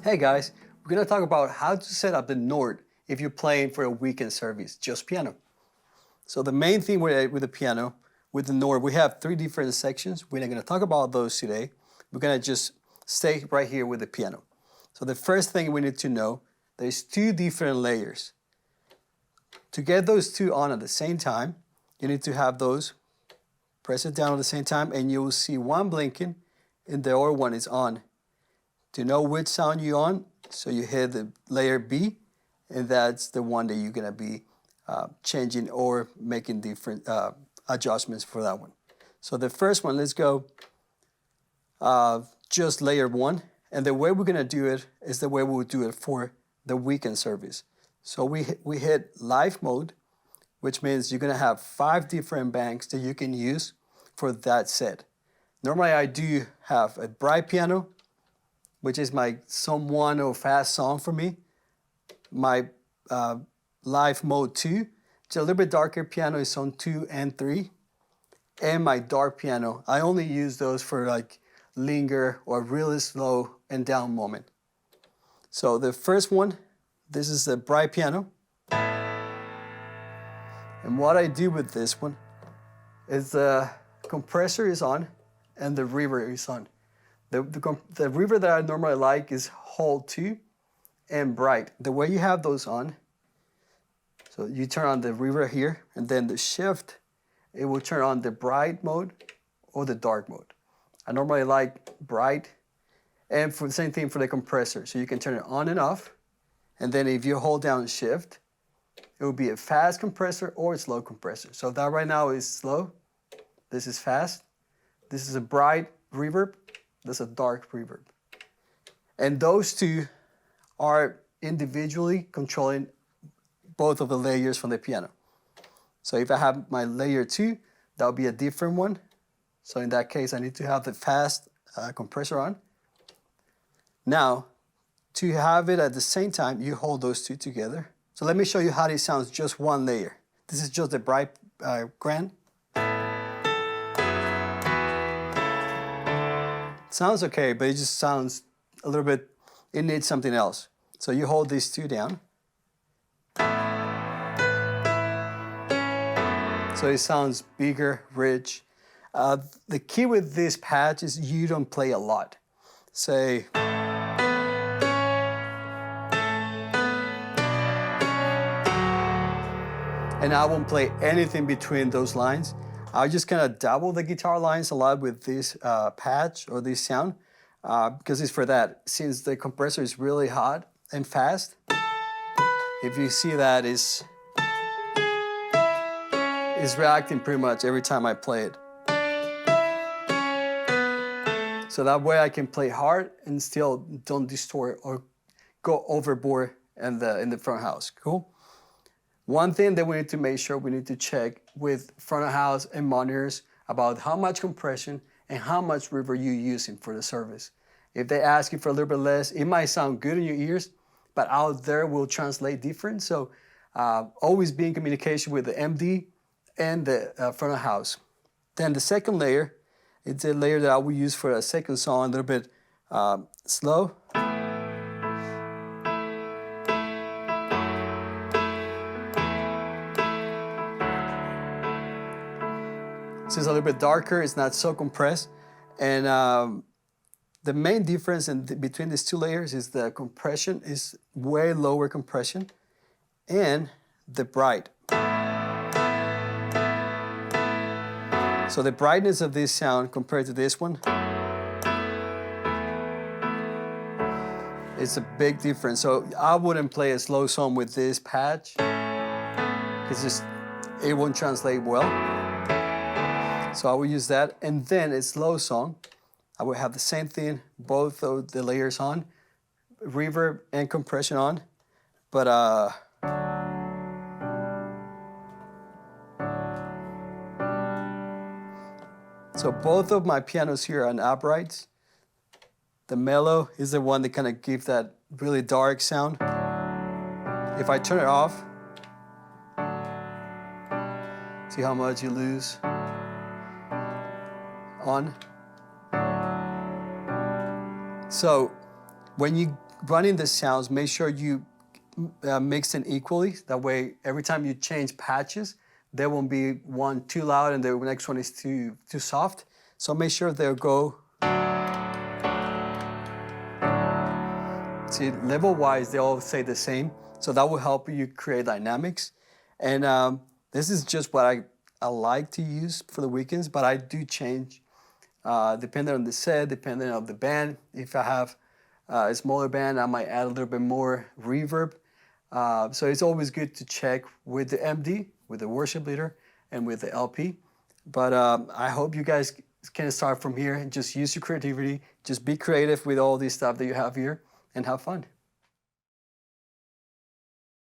Hey guys, we're gonna talk about how to set up the Nord if you're playing for a weekend service, just piano. So the main thing with the piano, with the Nord, we have three different sections. We're not gonna talk about those today. We're gonna just stay right here with the piano. So the first thing we need to know, there's two different layers. To get those two on at the same time, you need to have those, press it down at the same time, and you will see one blinking and the other one is on. To know which sound you're on, so you hit the layer B, and that's the one that you're gonna be changing or making different adjustments for that one. So the first one, let's go just layer 1, and the way we're gonna do it is the way we'll do it for the weekend service. So we hit live mode, which means you're gonna have 5 different banks that you can use for that set. Normally I do have a bright piano, which is my someone or fast song for me. My live mode 2, it's a little bit darker piano, is on 2 and 3. And my dark piano, I only use those for like linger or really slow and down moment. So the first one, this is the bright piano. And what I do with this one is the compressor is on and the reverb is on. The reverb that I normally like is hold 2 and bright. The way you have those on, so you turn on the reverb here, and then the shift, it will turn on the bright mode or the dark mode. I normally like bright, and for the same thing for the compressor. So you can turn it on and off, and then if you hold down shift, it will be a fast compressor or a slow compressor. So that right now is slow, this is fast, this is a bright reverb, that's a dark reverb. And those two are individually controlling both of the layers from the piano. So if I have my layer 2, that would be a different one. So in that case, I need to have the fast compressor on. Now, to have it at the same time, you hold those two together. So let me show you how this sounds just one layer. This is just the bright grand. Sounds okay, but it just sounds a little bit, it needs something else. So you hold these two down. So it sounds bigger, rich. The key with this patch is you don't play a lot. Say, and I won't play anything between those lines. I just kind of double the guitar lines a lot with this patch or this sound because it's for that. Since the compressor is really hot and fast, if you see that, it's reacting pretty much every time I play it. So that way I can play hard and still don't distort or go overboard in the front house. Cool? One thing that we need to make sure, we need to check with front of house and monitors about how much compression and how much reverb you're using for the service. If they ask you for a little bit less, it might sound good in your ears, but out there will translate different. So always be in communication with the MD and the front of house. Then the second layer, it's a layer that I will use for a second song, a little bit slow. This is a little bit darker, it's not so compressed. And the main difference between these two layers is the compression is way lower compression and the bright. So the brightness of this sound compared to this one, it's a big difference. So I wouldn't play a slow song with this patch because it won't translate well. So I will use that, and then a slow song, I will have the same thing, both of the layers on, reverb and compression on, but so both of my pianos here are on uprights. The mellow is the one that kind of gives that really dark sound. If I turn it off, see how much you lose on. So when you running the sounds, make sure you mix them equally. That way, every time you change patches, there won't be one too loud and the next one is too soft. So make sure they'll go. See, level-wise, they all say the same. So that will help you create dynamics. And this is just what I like to use for the weekends, but I do change depending on the set, depending on the band. If I have a smaller band, I might add a little bit more reverb. So it's always good to check with the MD, with the worship leader, and with the LP. But I hope you guys can start from here and just use your creativity. Just be creative with all this stuff that you have here and have fun.